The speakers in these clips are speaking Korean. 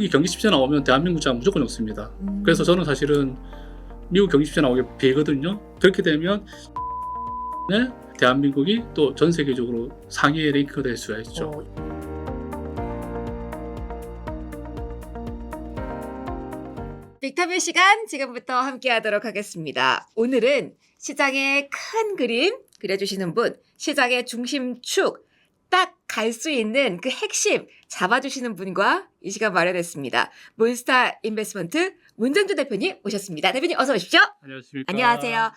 미국이 경기 침체 나오면 대한민국 장 무조건 없습니다. 그래서 저는 사실은 미국 경기 침체 나오기 빌거든요. 그렇게 되면 대한민국이 또 전 세계적으로 상위의 랭크가 될 수가 있죠. 빅터뷰 시간 지금부터 함께 하도록 하겠습니다. 오늘은 시장의 큰 그림 그려주시는 분, 시장의 중심축 딱 갈 수 있는 그 핵심 잡아주시는 분과 이 시간 마련했습니다. 몬스타 인베스트먼트 문정주 대표님 오셨습니다. 대표님 어서 오십시오. 안녕하십니까. 안녕하세요.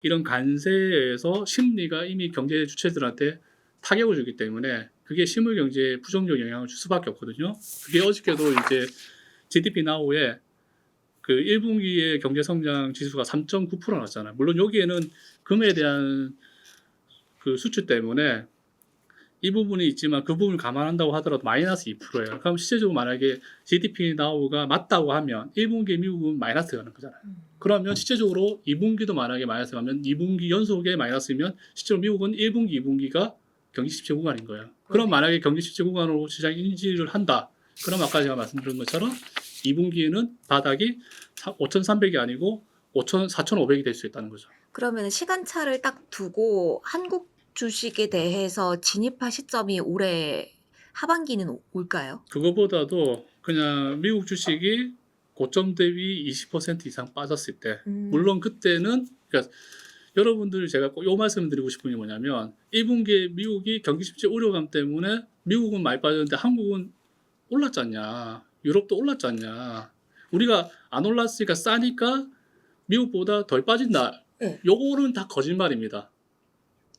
이런 관세에서 심리가 이미 경제 주체들한테 타격을 주기 때문에 그게 실물 경제에 부정적 영향을 줄 수밖에 없거든요. 그게 어저께도 이제 GDP 나우에 그 1분기의 경제 성장 지수가 3.9% 나왔잖아요. 물론 여기에는 금에 대한 그 수출 때문에 이 부분이 있지만 그 부분을 감안한다고 하더라도 마이너스 2%예요. 그럼 실제적으로 만약에 GDP 나우가 맞다고 하면 1분기 미국은 마이너스 가는 거잖아요. 그러면 실제적으로 2분기도 만약에 마이너스 가면 2분기 연속에 마이너스면 실제로 미국은 1분기, 2분기가 경기 침체 구간인 거예요. 그럼 만약에 경기 침체 구간으로 시장이 인지를 한다. 그럼 아까 제가 말씀드린 것처럼 2분기에는 바닥이 5,300이 아니고 4,500이 될 수 있다는 거죠. 그러면 시간차를 딱 두고 한국 주식에 대해서 진입할 시점이 올해 하반기는 올까요? 그거보다도 그냥 미국 주식이 고점 대비 20% 이상 빠졌을 때 물론 그때는 그러니까 여러분들 제가 꼭 요 말씀을 드리고 싶은 게 뭐냐면 1분기에 미국이 경기 침체 우려감 때문에 미국은 많이 빠졌는데 한국은 올랐지 않냐, 유럽도 올랐지 않냐, 우리가 안 올랐으니까 싸니까 미국보다 덜 빠진다. 네. 요거는 다 거짓말입니다.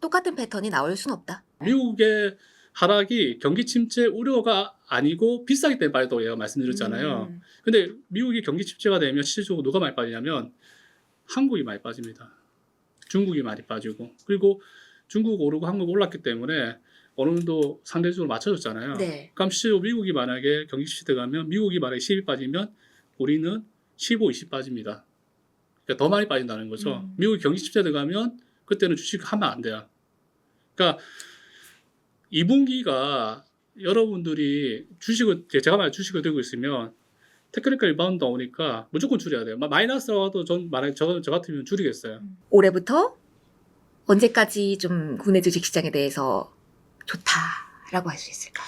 똑같은 패턴이 나올 순 없다. 미국의 하락이 경기 침체 우려가 아니고 비싸기 때문에 빠졌다고 제가 말씀드렸잖아요. 근데 미국이 경기 침체가 되면 실질적으로 누가 많이 빠지냐면 한국이 많이 빠집니다. 중국이 많이 빠지고, 그리고 중국 오르고 한국 올랐기 때문에 어느 정도 상대적으로 맞춰졌잖아요. 네. 그럼 실제로 미국이 만약에 경기 침체 들어가면 미국이 만약에 10이 빠지면 우리는 15, 20 빠집니다. 그러니까 더 많이 빠진다는 거죠. 미국이 경기 침체 들어가면 그때는 주식 하면 안 돼요. 그러니까 2분기가 여러분들이 주식을, 제가 만약 주식을 들고 있으면 테크니컬 리바운드 오니까 무조건 줄여야 돼요. 마이너스라도 전 만약에 저 같으면 줄이겠어요. 올해부터 언제까지 좀 국내 주식 시장에 대해서 좋다라고 할 수 있을까요?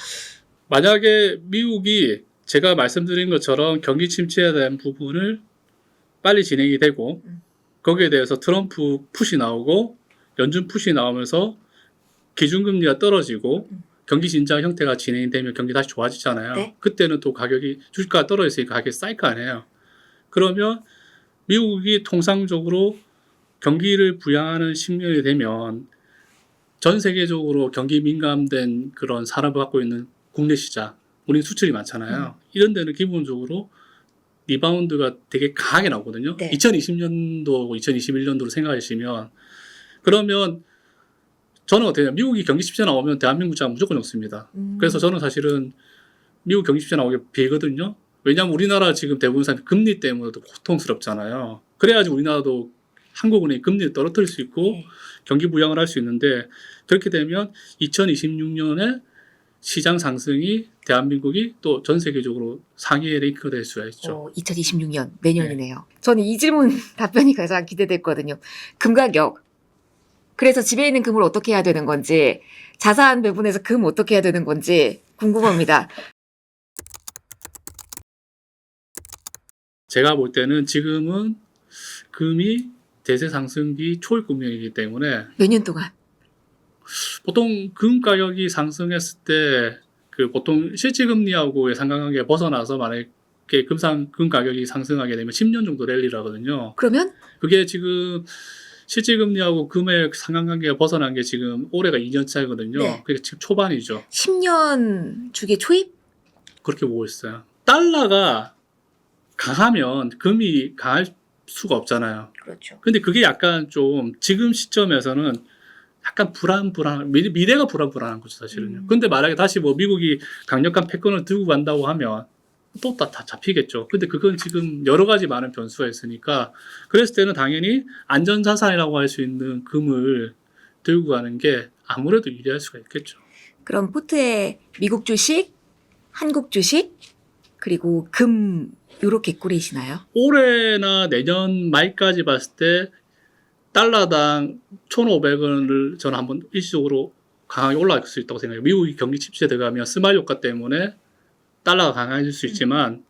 만약에 미국이 제가 말씀드린 것처럼 경기 침체에 대한 부분을 빨리 진행이 되고 거기에 대해서 트럼프 풋이 나오고 연준 풋이 나오면서 기준금리가 떨어지고 경기 진작 형태가 진행되면 경기 다시 좋아지잖아요. 네. 그때는 또 가격이 주식가가 떨어졌으니까 가격이 쌓일 거 아니에요. 그러면 미국이 통상적으로 경기를 부양하는 측면이 되면 전 세계적으로 경기 민감된 그런 산업을 갖고 있는 국내 시장, 우리 수출이 많잖아요. 이런 데는 기본적으로 리바운드가 되게 강하게 나오거든요. 네. 2020년도하고 2021년도로 생각하시면 그러면 저는 어떻게 해요? 미국이 경기 침체 나오면 대한민국 장 무조건 없습니다. 그래서 저는 사실은 미국 경기 침체 나오기 빌거든요. 왜냐하면 우리나라 지금 대부분 사람이 금리 때문에도 고통스럽잖아요. 그래야지 우리나라도 한국은행이 금리를 떨어뜨릴 수 있고 경기 부양을 할 수 있는데 그렇게 되면 2026년에 시장 상승이 대한민국이 또 전 세계적으로 상위의 랭크가 될 수가 있죠. 2026년 내년이네요. 저는 이 질문 답변이 가장 기대됐거든요. 금 가격. 그래서 집에 있는 금을 어떻게 해야 되는 건지, 자산 배분해서 금 어떻게 해야 되는 건지 궁금합니다. 제가 볼 때는 지금은 금이 대세 상승기 초입 금융이기 때문에 몇 년 동안. 보통 금 가격이 상승했을 때 그 보통 실질금리하고의 상관관계가 벗어나서 만약에 금 가격이 상승하게 되면 10년 정도 랠리를 하거든요. 그러면 그게 지금 실질금리하고 금의 상관관계가 벗어난 게 지금 올해가 2년 차이거든요. 네. 그게 지금 초반이죠. 10년 주기 초입? 그렇게 보고 있어요. 달러가 강하면 금이 강할 수가 없잖아요. 그렇죠. 근데 그게 약간 좀 지금 시점에서는 약간 미래가 불안한 거죠, 사실은요. 근데 만약에 다시 뭐 미국이 강력한 패권을 들고 간다고 하면 또 다 잡히겠죠. 근데 그건 지금 여러 가지 많은 변수가 있으니까 그랬을 때는 당연히 안전자산이라고 할 수 있는 금을 들고 가는 게 아무래도 유리할 수가 있겠죠. 그럼 포트에 미국 주식, 한국 주식, 그리고 금 요렇게 꾸리시나요? 올해나 내년 말까지 봤을 때 달러당 1,500원을 저는 한번 일시적으로 강하게 올라갈 수 있다고 생각해요. 미국이 경기 침체에 들어가면 스마일 효과 때문에 달러가 강해질 수 있지만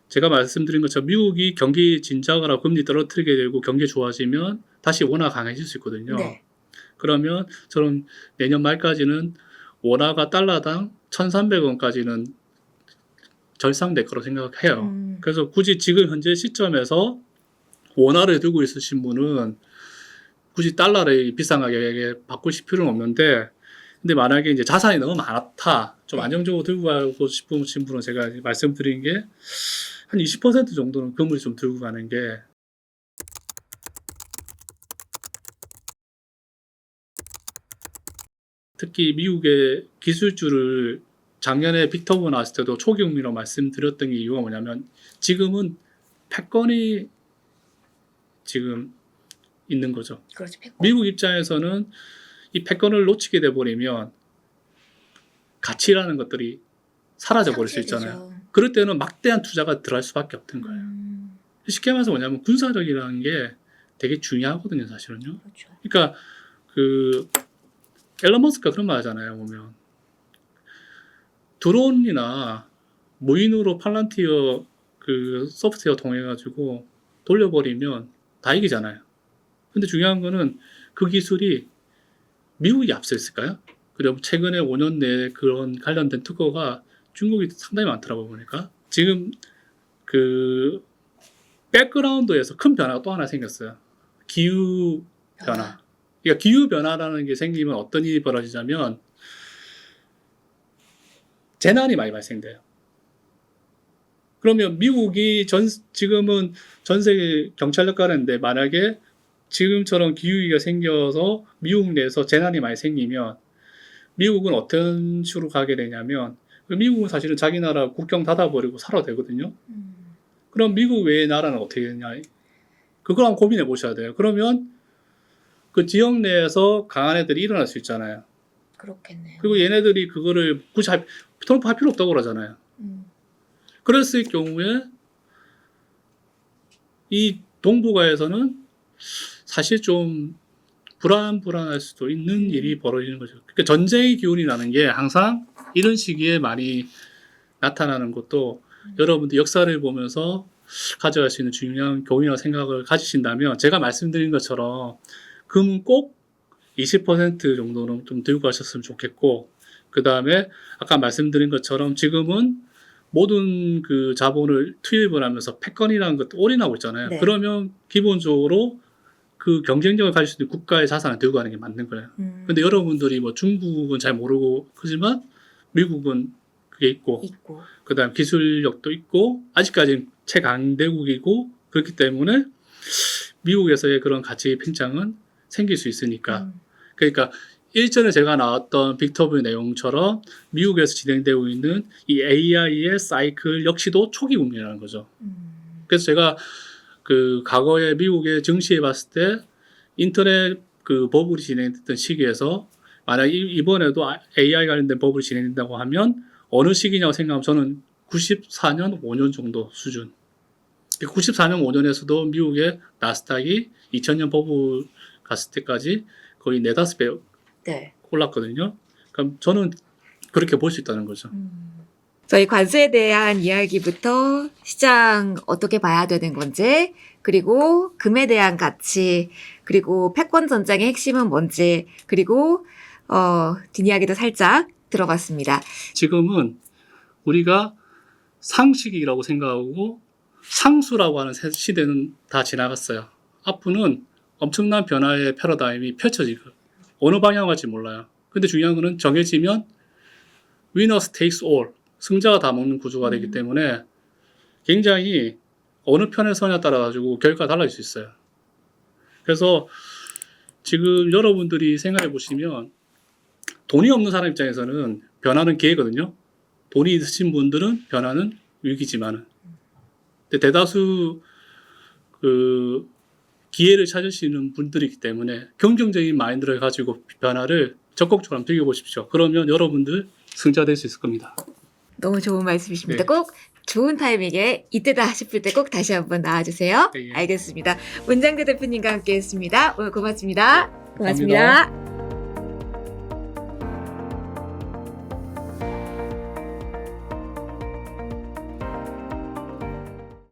제가 말씀드린 것처럼 미국이 경기 진정하고 금리 떨어뜨리게 되고 경기 좋아지면 다시 원화가 강해질 수 있거든요. 네. 그러면 저는 내년 말까지는 원화가 달러당 1,300원까지는 절상될 거라고 생각해요. 그래서 굳이 지금 현재 시점에서 원화를 들고 있으신 분은 굳이 달러를 비싼 가격에 바꾸실 필요는 없는데, 근데 만약에 이제 자산이 너무 많다, 좀 안정적으로 들고 가고 싶으신 분은 제가 말씀드린 게 한 20% 정도는 금을 좀 들고 가는 게 특히 미국의 기술주를 작년에 빅터브 나왔을 때도 초기 금리로 말씀드렸던 게 이유가 뭐냐면 지금은 패권이 지금 있는 거죠. 그렇죠. 패권. 미국 입장에서는 이 패권을 놓치게 돼버리면 가치라는 것들이 사라져 버릴 수 있잖아요. 그럴 때는 막대한 투자가 들어갈 수밖에 없는 거예요. 쉽게 말해서 뭐냐면 군사력이라는 게 되게 중요하거든요, 사실은요. 그렇죠. 그러니까 그 앨런 머스크가 그런 말 하잖아요, 보면. 드론이나 무인으로 팔란티어 그 소프트웨어 통해가지고 돌려버리면 다 이기잖아요. 근데 중요한 거는 그 기술이 미국이 앞서 있을까요? 그리고 최근에 5년 내에 그런 관련된 특허가 중국이 상당히 많더라고요, 보니까. 지금 그 백그라운드에서 큰 변화가 또 하나 생겼어요. 기후 변화. 그러니까 기후 변화라는 게 생기면 어떤 일이 벌어지냐면 재난이 많이 발생돼요. 그러면 미국이 지금은 전 세계 경찰력 가는데 만약에 지금처럼 기후위기가 생겨서 미국 내에서 재난이 많이 생기면 미국은 어떤 식으로 가게 되냐면 미국은 사실은 자기 나라 국경 닫아버리고 살아도 되거든요. 그럼 미국 외의 나라는 어떻게 되냐. 그걸 한번 고민해 보셔야 돼요. 그러면 그 지역 내에서 강한 애들이 일어날 수 있잖아요. 그렇겠네요. 그리고 얘네들이 그거를 굳이 트럼프 할 필요 없다고 그러잖아요. 그랬을 경우에 이 동북아에서는 사실 좀 불안할 수도 있는 일이 벌어지는 거죠. 그러니까 전쟁의 기운이라는 게 항상 이런 시기에 많이 나타나는 것도 여러분들 역사를 보면서 가져갈 수 있는 중요한 교훈이라고 생각을 가지신다면 제가 말씀드린 것처럼 금은 꼭 20% 정도는 좀 들고 가셨으면 좋겠고 그 다음에 아까 말씀드린 것처럼 지금은 모든 그 자본을 투입을 하면서 패권이라는 것도 올인하고 있잖아요. 네. 그러면 기본적으로 그 경쟁력을 가질 수 있는 국가의 자산을 들고 가는 게 맞는 거예요. 근데 여러분들이 뭐 중국은 잘 모르고 하지만 미국은 그게 있고 그 다음 기술력도 있고 아직까지는 최강대국이고 그렇기 때문에 미국에서의 그런 가치 팽창은 생길 수 있으니까 그러니까 일전에 제가 나왔던 빅터브의 내용처럼 미국에서 진행되고 있는 이 AI의 사이클 역시도 초기 국면이라는 거죠. 그래서 제가 그 과거에 미국의 증시에 봤을 때 인터넷 그 버블이 진행됐던 시기에서 만약 이번에도 AI 관련된 버블이 진행된다고 하면 어느 시기냐고 생각하면 저는 94년 5년 정도 수준. 94년 5년에서도 미국의 나스닥이 2000년 버블 갔을 때까지 거의 4-5배 네. 올랐거든요. 그럼 저는 그렇게 볼 수 있다는 거죠. 저희 관세에 대한 이야기부터 시장 어떻게 봐야 되는 건지, 그리고 금에 대한 가치, 그리고 패권 전장의 핵심은 뭔지, 그리고 뒷이야기도 살짝 들어봤습니다. 지금은 우리가 상식이라고 생각하고 상수라고 하는 시대는 다 지나갔어요. 앞으로는 엄청난 변화의 패러다임이 펼쳐질 거예요. 어느 방향 갈지 몰라요. 근데 중요한 거는 정해지면 winners takes all, 승자가 다 먹는 구조가 되기 때문에 굉장히 어느 편에 서냐에 따라 가지고 결과가 달라질 수 있어요. 그래서 지금 여러분들이 생각해 보시면 돈이 없는 사람 입장에서는 변화는 기회거든요. 돈이 있으신 분들은 변화는 위기지만은. 근데 대다수 그 기회를 찾으시는 분들이기 때문에 긍정적인 마인드를 가지고 변화를 적극적으로 한번 즐겨보십시오. 그러면 여러분들 승자될 수 있을 겁니다. 너무 좋은 말씀이십니다. 네. 꼭 좋은 타이밍에 이때다 싶을 때 꼭 다시 한번 나와주세요. 네, 예. 알겠습니다. 문장대 대표님과 함께했습니다. 오늘 고맙습니다. 네, 고맙습니다.